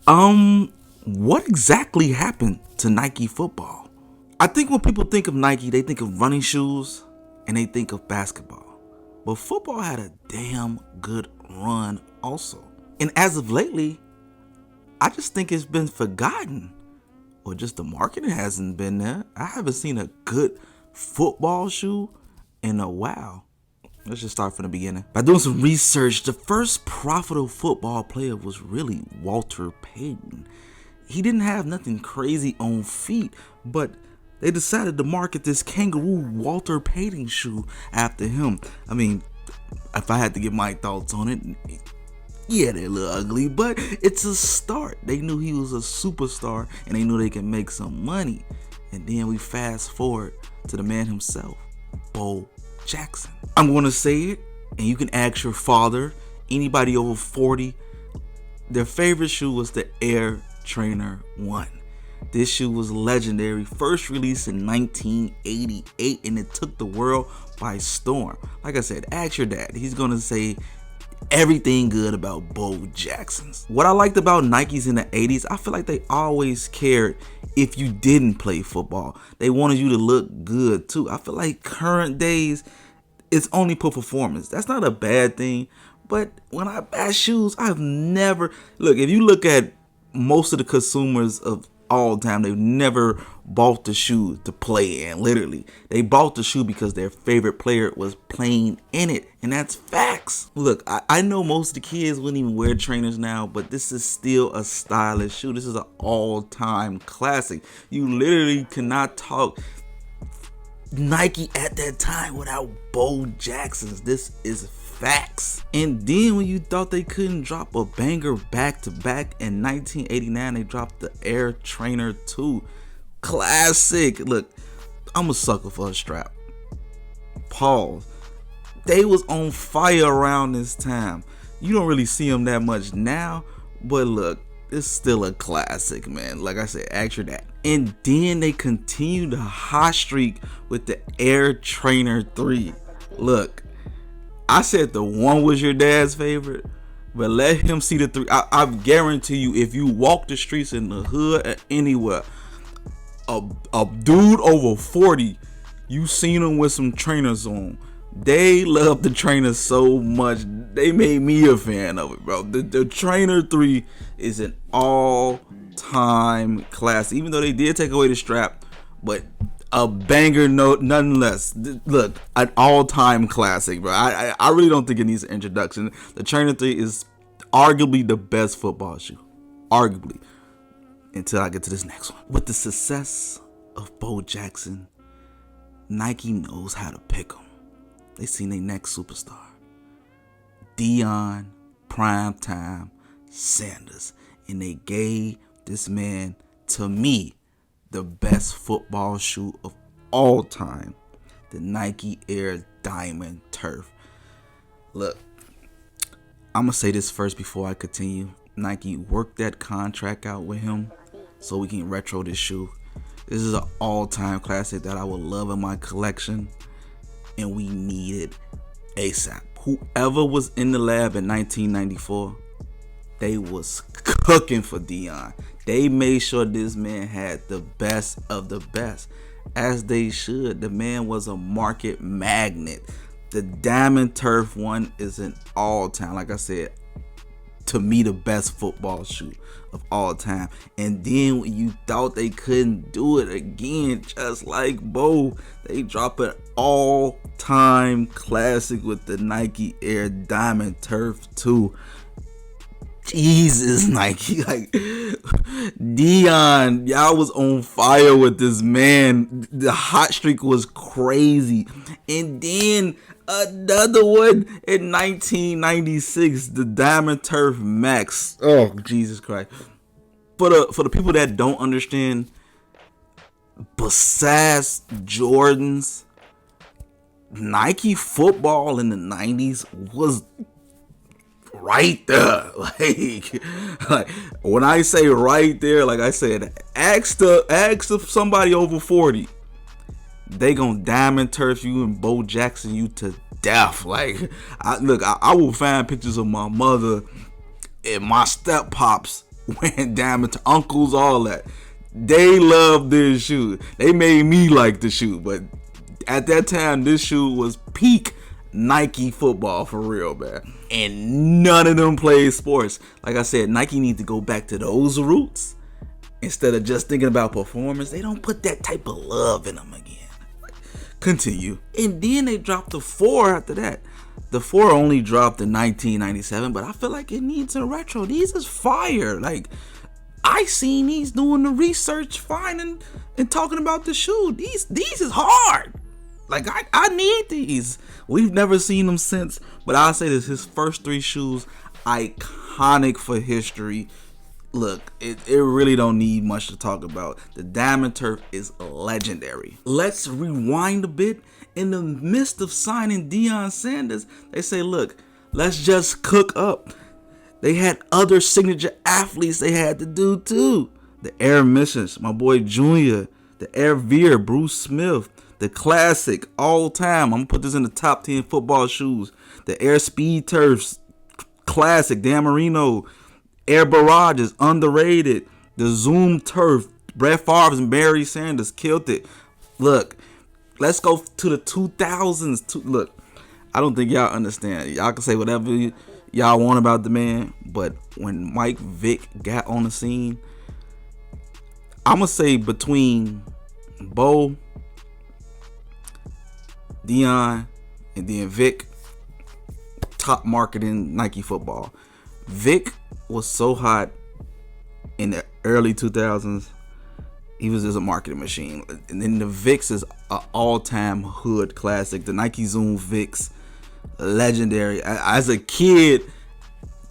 What exactly happened to Nike football? I think when people think of Nike, they think of running shoes and they think of basketball. But football had a damn good run also. And as of lately, I just think it's been forgotten. Or just the marketing hasn't been there. I haven't seen a good football shoe in a while. Let's just start from the beginning. By doing some research, the first profitable football player was really Walter Payton. He didn't have nothing crazy on feet, but they decided to market this kangaroo Walter Payton shoe after him. I mean, if I had to give my thoughts on it, yeah, they're a little ugly, but it's a start. They knew he was a superstar and they knew they could make some money. And then we fast forward to the man himself, Bo Jackson. I'm going to say it, and you can ask your father, anybody over 40, their favorite shoe was the Air Trainer 1. This shoe was legendary, first released in 1988, and it took the world by storm. Like I said, ask your dad. He's going to say everything good about Bo Jackson's. What I liked about Nikes in the 80s, I feel like they always cared if you didn't play football. They wanted you to look good too. I feel like current days, it's only for performance. That's not a bad thing, but when I buy shoes, I've never, look, if you look at most of the consumers of all time, they've never bought the shoe to play in. Literally, they bought the shoe because their favorite player was playing in it, and that's facts. Look, I know most of the kids wouldn't even wear trainers now, but this is still a stylish shoe. This is an all-time classic. You literally cannot talk Nike at that time without Bo Jackson's. This is facts. And then when you thought they couldn't drop a banger back to back, in 1989 they dropped the Air Trainer 2. Classic. Look, I'm a sucker for a strap. Pause. They was on fire around this time. You don't really see them that much now, but look, it's still a classic, man. Like I said, ask your dad. And then they continued the hot streak with the Air Trainer 3. Look, I said the 1 was your dad's favorite, but let him see the 3. I guarantee you, if you walk the streets in the hood or anywhere, a dude over 40, you seen him with some trainers on. They love the trainers so much, they made me a fan of it, bro. The Trainer 3 is an all-time classic, even though they did take away the strap, but a banger note nonetheless. Look, an all-time classic, bro. I really don't think it needs an introduction. The Trainer 3 is arguably the best football shoe. Arguably. Until I get to this next one. With the success of Bo Jackson, Nike knows how to pick them. They seen their next superstar. Deion Primetime Sanders. And they gave this man, to me, the best football shoe of all time, the Nike Air Diamond Turf. Look, I'm gonna say this first before I continue. Nike worked that contract out with him so we can retro this shoe. This is an all-time classic that I would love in my collection, and we need it ASAP. Whoever was in the lab in 1994, they was cooking for Deion. They made sure this man had the best of the best, as they should. The man was a market magnet. The Diamond Turf 1 is an all-time, like I said, to me, the best football shoe of all time. And then when you thought they couldn't do it again, just like Bo, they drop an all-time classic with the Nike Air Diamond Turf 2. Jesus, Nike, like Deion, y'all was on fire with this man. The hot streak was crazy. And then another one in 1996, the Diamond Turf Max. Oh, Jesus Christ. For the people that don't understand, besides Jordans, Nike football in the 90s was right there. Like when I say right there, like I said, ask somebody over 40, they gonna Diamond Turf you and Bo Jackson you to death. Like I will find pictures of my mother and my step pops wearing diamond uncles, all that. They love this shoe. They made me like the shoe, but at that time, this shoe was peak Nike football for real, man. And none of them played sports. Like I said, Nike need to go back to those roots instead of just thinking about performance. They don't put that type of love in them again. Continue. And then they dropped the 4 after that. The 4 only dropped in 1997, but I feel like it needs a retro. These is fire. Like, I seen these doing the research, finding and talking about the shoe. These is hard. Like, I need these. We've never seen them since, but I'll say this, his first 3 shoes, iconic for history. Look, it really don't need much to talk about. The Diamond Turf is legendary. Let's rewind a bit. In the midst of signing Deion Sanders, they say, look, let's just cook up. They had other signature athletes they had to do too. The Air Missions, my boy Junior, the Air Veer, Bruce Smith, the classic all time. I'm gonna put this in the top 10 football shoes. The Air Speed Turfs, classic. Dan Marino. Air Barrage is underrated. The Zoom Turf, Brett Favre and Barry Sanders killed it. Look, let's go to the 2000s. Look, I don't think y'all understand. Y'all can say whatever y'all want about the man, but when Mike Vick got on the scene, I'm gonna say between Bo, Deion, and then Vick, top marketing Nike football. Vick was so hot in the early 2000s. He was just a marketing machine. And then the Vicks is an all-time hood classic. The Nike Zoom Vicks, legendary. As a kid,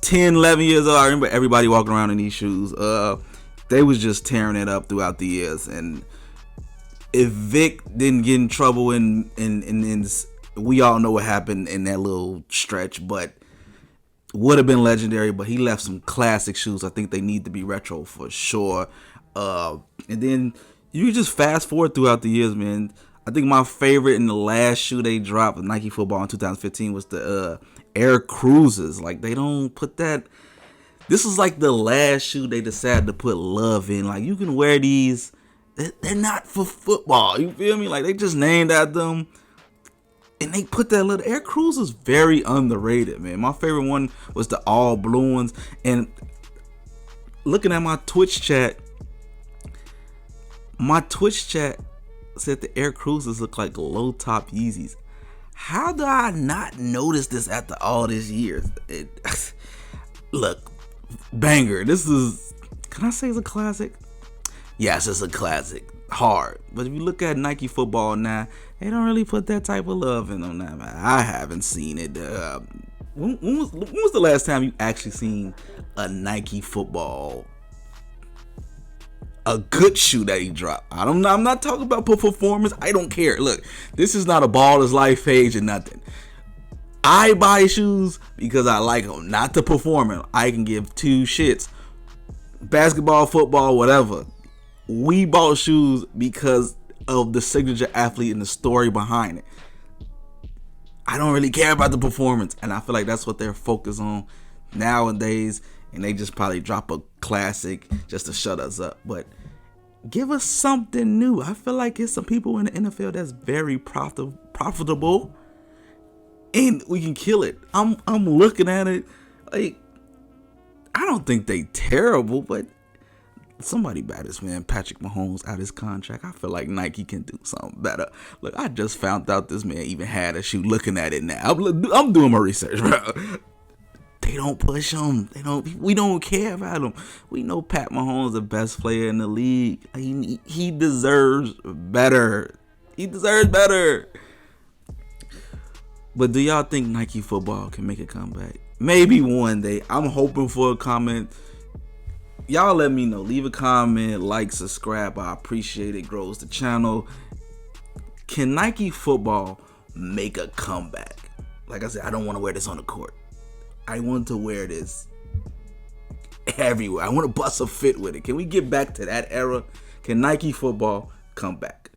10, 11 years old, I remember everybody walking around in these shoes. They was just tearing it up throughout the years. And if Vic didn't get in trouble, and we all know what happened in that little stretch, but would have been legendary. But he left some classic shoes. I think they need to be retro for sure. And then you just fast forward throughout the years, man. I think my favorite and the last shoe they dropped with Nike football in 2015 was the Air Cruisers. Like, they don't put that. This is like the last shoe they decided to put love in. Like, you can wear these. They're not for football. You feel me? Like, they just named at them. And they put that little Air Cruisers, very underrated, man. My favorite one was the all blue ones. And looking at my Twitch chat said the Air Cruisers look like low top Yeezys. How do I not notice this after all these years? Look, banger. This is, can I say it's a classic? Yes, it's a classic. Hard. But if you look at Nike football now, they don't really put that type of love in them now, man. I haven't seen it. When was the last time you actually seen a Nike football, a good shoe that he dropped? I'm not talking about performance. I don't care. Look, this is not a Baller's Life page or nothing. I buy shoes because I like them, not the performance. I can give two shits. Basketball, football, whatever. We bought shoes because of the signature athlete and the story behind it. I don't really care about the performance, and I feel like that's what they're focused on nowadays, and they just probably drop a classic just to shut us up. But give us something new. I feel like it's some people in the NFL that's very profitable, and we can kill it. I'm looking at it like, I don't think they terrible, but somebody bad this man Patrick Mahomes out his contract. I feel like Nike can do something better. Look, I just found out this man even had a shoe. Looking at it now, I'm doing my research, bro. They don't push him. We don't care about him. We know Pat Mahomes the best player in the league. He deserves better. He deserves better. But do y'all think Nike football can make a comeback? Maybe one day. I'm hoping for a comment. Y'all let me know. Leave a comment, like, subscribe. I appreciate it. Grows the channel. Can Nike football make a comeback? Like I said, I don't want to wear this on the court. I want to wear this everywhere. I want to bust a fit with it. Can we get back to that era? Can Nike football come back?